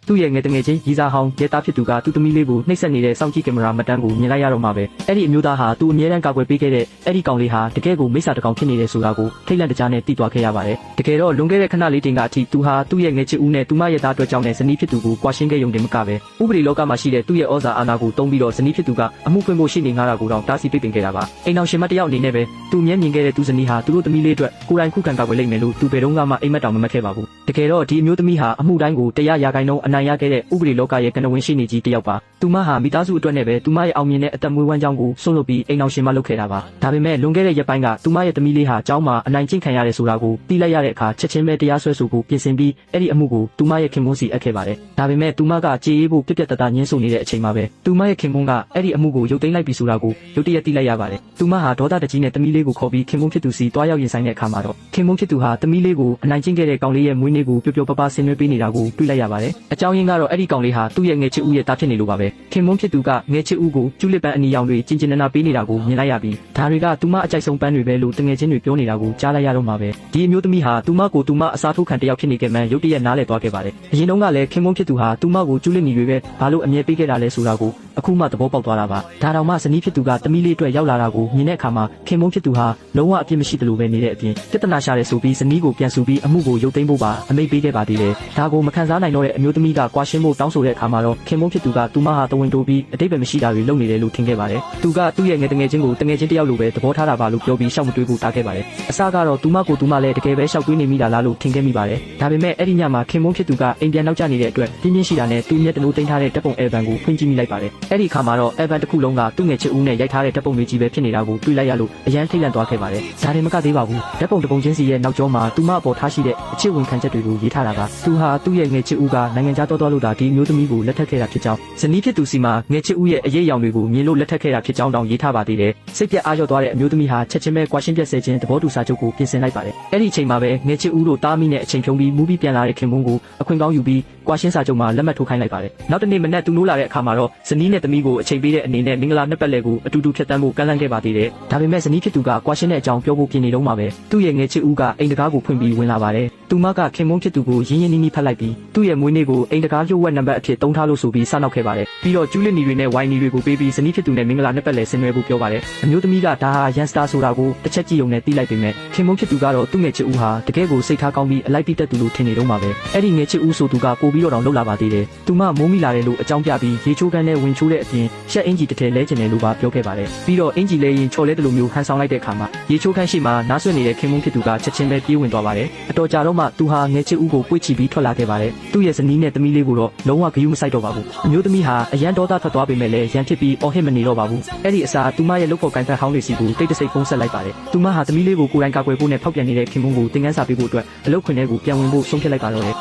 သူ့ရဲ့ငယ်တငယ်ချင်းရီစာဟောင်းရဲသားဖြစ်သူကသူ့သမီးလေးကိုနှိပ်စက်နေတဲ့စောင့်ကြည့်ကင်မရာမှတ်တမ်းကိုမြင်လိုက်ရတော့မှပဲအဲ့ဒီအမျိုးသားဟာသူ့အမြဲတမ်းကာကွယ်ပေးခဲ့တဲ့အဲ့ဒီကောင်လေးဟာတကယ်ကိုမိစ္ဆာတကောင်ဖြစ်နေတယ်ဆိုတာကိုထိတ်လန့်တကြားနဲ့သိသွားခဲ့ရပါတယ်တကယ်တော့လွန်ခဲ့တဲ့ခဏလေးတင်ကအထိသူဟာသူ့ရဲ့ငယ်ချစ်ဦးနဲ့သူမရဲ့သားအတွက်ကြောင့်နဲ့ဇနီးဖြစ်သူကိုကွာရှင်းခဲ့ရုံတင်မကပဲဥပဒေလောကမှာရှိတဲ့သူ့ရဲ့ဩဇာအာဏာကိုတုံးပြီးတော့ဇနီးဖြစ်သူကအမှုဖွင့်ဖို့ရှိနေငါတာကိုတော့တားဆီးပိတ်ပင်ခဲ့တာပါအိမ်အောင်ရှင်မတယောက်အနေနဲ့ပဲသူမျက်မြင်ခဲ့တဲ့သူဇနီးဟာသူတို့သမီးလေးအတွက်ကိုယ်တိုင်ခုခံကာကွယ်လိမ့်မယ်လို့သူဘယ်တော့မှအိမ်မက်တောင်မမှတ်ခဲ့ပါဘူးတကယ်တော့ဒီအမျိုးသမီးဟာအမှုတိုင်းကိုတရားရာဂိုင်းလုံးအနိုင်ရခဲ့တဲ့ဥပဒေလောကရဲ့ကနဝင်ရှိနေကြီးတယောက်ပါသူမဟာမိသားစုအတွက်နဲ့ပဲသူမရဲ့အောင်မြင်တဲ့အသက်မွေးဝမ်းကြောင်းကိုဆွန့်လွတ်ပြီးအိမ်အောင်ရှင်မလုပ်ခဲ့တာပါဒါပေမဲ့လွန်ခဲ့တဲ့ရက်ပိုင်းကသူမရဲ့သမီးလေးဟာကျောင်းမှာအနိုင်ကျင့်ခံရတယ်ဆိုတာကိုသိလိုက်ရတဲ့အခါချက်ချင်းပဲတရားစွဲဆိုဖို့ပြင်ဆင်ပြီးအဲ့ဒီအမှုကိုသူမရဲ့ခင်ပွန်းစီအပ်ခဲ့ပါတယ်ဒါပေမဲ့သူမကကြေးရေးဖို့ပြက်ပြက်တသားညှင်းဆိုနေတဲ့အချိန်မှာပဲသူမရဲ့ခင်ပွန်းကအဲ့ဒီအမှုကိုရုပ်သိမ်းလိုက်ပြီဆိုတာကိုရုတ်တရက်သိလိုက်ရပါတယ်သူမဟာဒေါသတကြီးနဲ့သမီးလေးကိုခေါ်ပြီးခင်ပွန်းဖြစ်သူစီတွားရောက်ရင်ဆိုင်တဲ့အခါမှာတော့ခင်ပွန်းဖြစ်သူဟာသမီးလေးကိုအနိုင်ကျင့်ခဲ့တဲ့ကောင်လေးရဲ့မွေးနေ့ကိုပျော်ပျော်ပါပါဆင်နွှဲပေးနေတာကိုတွေ့လိုက်ရပါတယ်အကြောင်းရင်းကတော့အဲ့ဒီကောင်လေးဟာသူ့ရဲ့ငယ်ချစ်ဦးရဲ့သားဖြစ်နေလို့ပါပဲခင်ပွန်းဖြစ်သူကငယ်ချစ်ဦးကိုကျူးလစ်ပန်းအနီရောင်တွေကျင်ကျင်နာနာပေးနေတာကိုမြင်လိုက်ရပြီးဒါတွေကသူမအကြိုက်ဆုံးပန်းတွေပဲလို့တငယ်ချင်းတွေပြောနေတာကိုကြားလိုက်ရတော့မှပဲဒီအမျိုးသမီးဟာသူမကိုသူမအစားထိုးခံတယောက်ဖြစ်နေခဲ့မှန်းရုတ်တရက်နားလည်သွားခဲ့ပါတယ်အရင်တုန်းကလည်းခင်ပွန်းဖြစ်သူဟာသူမကိုကျူးလစ်နေတွေပဲဘာလို့အမြဲပေးခဲ့တာလဲဆိုတာကိုအခုမှသဘောပေါက်သွားတာပါဒါတောင်မှဇနီးဖြစ်သူကသမီးလေးအတွက်ရောက်လာတာကိုမြင်တဲ့အခါမှာခင်ပွန်းဖြစ်သူဟာလုံးဝအပြစ်မရှိသလိုပဲနေတဲ့အပြင်ပြဿနာရှာတယ်ဆိုပြီးဇနီးကိုပြန်ဆူပြီးအမှုကိုရုပ်သိမ်းဖို့ပါအမိန့်ပေးခဲ့ပါသေးတယ်ဒါကိုမခံစားနိုင်တော့တဲ့အမျိုးသမီးကကွာရှင်းဖို့တောင်းဆိုတဲ့အခါမှာတော့ခင်ပွန်းဖြစ်သူကသူမဟာတဝင်တိုးပြီးအတိတ်ပဲမရှိတာတွေလုပ်နေတယ်လို့ထင်ခဲ့ပါတယ်သူကသူ့ရဲ့ငယ်တငယ်ချင်းကိုတငယ်ချင်းတယောက်လိုပဲသဘောထားတာပါလို့ပြောပြီးရှောက်မတွေးဖို့တားခဲ့ပါတယ်အစကတော့သူမကိုသူမလည်းတကယ်ပဲရှောက်တွေးနေမိတာလားလို့ထင်ခဲ့မိပါတယ်ဒါပေမဲ့အဲ့ဒီညမှာခင်ပွန်းဖြစ်သူကအိမ်ပြန်နောက်ကျနေတဲ့အတွက်ပြင်းပြင်းရှိတာနဲ့သူ့မျက်တလို့တင်ထားတဲ့တပ်ပုံအဲဘန်ကိုဖွင့်ကြည့်မိလိုက်ပါတယ်အဲ့ဒီခါမှာတော့အဲဘန်တစ်ခုလုံးကသူ့ငယ်ချစ်ဦးနဲ့ရိုက်ထားတဲ့တပ်ပုံတွေကြီးပဲဖြစ်နေတာကိုတွေ့လိုက်ရလို့အရန်ထိတ်လန့်သွားခဲ့ပါတယ်ဒါတွေမကသေးပါဘူးတပ်ပုံတစ်ပုံချင်းစီရဲ့နောက်ကျောမှာသူမအပေါ်ထားရှိတဲ့အချစ်ဝင်ခံချက်တွေကိုရေးထားတာပါသူဟာသူ့ရဲ့ငယ်ချစ်ဦးကနိုင်ငံခြားတော်လို့ဒါဒီမျိုးသမီးကိုလက်ထပ်ခဲ့တာဖြစ်ကြောင်းဇနီးဖြစ်သူစီမှာငယ်ချစ်ဦးရဲ့အရေးအယောင်တွေကိုမြင်လို့လက်ထပ်ခဲ့တာဖြစ်ကြောင်းတောင်ရေးထားပါသေးတယ်စိတ်ပြတ်အားလျော့သွားတဲ့အမျိုးသမီးဟာချက်ချင်းပဲကွာရှင်းပြတ်ဆဲခြင်းသဘောတူစာချုပ်ကိုပြင်ဆင်လိုက်ပါတယ်အဲ့ဒီအချိန်မှာပဲငယ်ချစ်ဦးတို့တားမိနဲ့အချိန်ဖြုံးပြီးမူးပြီးပြန်လာတဲ့ခင်ပွန်းကိုအခွင့်ကောင်းယူပြီးကွာရှင်းစာချုပ်မှာလက်မှတ်ထိုးခိုင်းလိုက်ပါတယ်နောက်တနေ့မနက်သူနိုးလာတဲ့အခါမှာတော့ဇနီးနဲ့သမီးကိုအချိန်ပေးတဲ့အနေနဲ့မင်္ဂလာနှစ်ပတ်လည်ကိုအတူတူဖြတ်သန်းဖို့ကမ်းလှမ်းခဲ့ပါသေးတယ်ဒါပေမဲ့ဇနီးဖြစ်သူကကွာရှင်းတဲ့အကြောင်းပြောဖို့ပြင်နေတော့မှပဲသူ့ရဲ့ငယ်ချစ်ဦးကအိမ်တကားကိုဖွင့်ပြီးဝင်လာပါတယ်သူမကခင်ပွန်းဖြစ်သူကိုရင်းရင်းနှီးနှီးဖတ်လိုက်ပြီးသူ့ရဲ့မွေးနေ့ကိုအိမ်တကားလျှို့ဝှက်နံပါတ်အဖြစ်သုံးထားလို့ဆိုပြီးစနောက်ခဲ့ပါတယ်ပြီးတော့ကျူးလစ်နီတွေနဲ့ဝိုင်နီတွေကိုပေးပြီးဇနီးဖြစ်သူနဲ့မင်္ဂလာနှစ်ပတ်လည်ဆင်နွှဲဖို့ပြောပါတယ်အမျိုးသမီးကဒါဟာရန်စတာဆိုတာကိုတစ်ချက်ကြည့်ုံနဲ့သိလိုက်ပေမဲ့ခင်ပွန်းဖြစ်သူကတော့သူ့ငယ်ချစ်ဦးဟာတကယ်ကိုစိတ်ထားကောင်းပြီးအလိုက်ပြီးတက်သူလို့ထင်နေတော့မှပဲအဲ့ဒီငယ်ချစ်ဦးဆိုသူကပို့ပြီးတော့လှုပ်လာပါသေးတယ်သူမမိုးမိလာတယ်လို့အကြောင်းပြပြီးရေချိုးကန်းနဲ့ဝင်ချိုးတဲ့အပြင်ရှက်အင်ဂျီတစ်ထည်လဲကျင်တယ်လို့ပါပြောခဲ့ပါတယ်ပြီးတော့အင်ဂျီလဲရင်ချော်လဲတယ်လို့မျိုးဟန်ဆောင်လိုက်တဲ့အခါမှာရေချိုးကန်းရှိမှနားဆွနေတဲ့ခင်ပွန်းဖြစ်သူကချက်ချင်းပဲပြေးဝင်သွားပါတယ်အတော်ကြာတော့မှသူဟာငယ်ချစ်ဦးကိုပွေ့ချပြီးထွက်လာခဲ့ပါတယ်သူ့ရဲ့ဇနီးနဲ့သမီးလေးကိုတော့လုံးဝဂရုမစိုက်တော့ပါဘူးအမျိုးသမီးဟာအရန်ဒေါသထွက်သွားပေမဲ့လည်းရန်ဖြစ်ပြီးအော်ဟစ်မနေတော့ပါဘူးအဲ့ဒီအစားသူမရဲ့လုပ်ဖို့ကိုင်ဖက်ဟောင်းလေးစီကိုတိတ်တဆိတ်ဖုံးဆက်လိုက်ပါတယ်သူမဟာသမီးလေးကိုကိုယ်တိုင်ကာကွယ်ဖို့နဲ့ဖောက်ပြန်နေတဲ့ခင်ပွန်းကိုသင်ခန်းစာပေးဖို့အတွက်အလုပ်ခွင်ထဲကိုပြန်ဝင်ဖို့ဆုံးဖြတ်လိုက်ပါတော့တယ်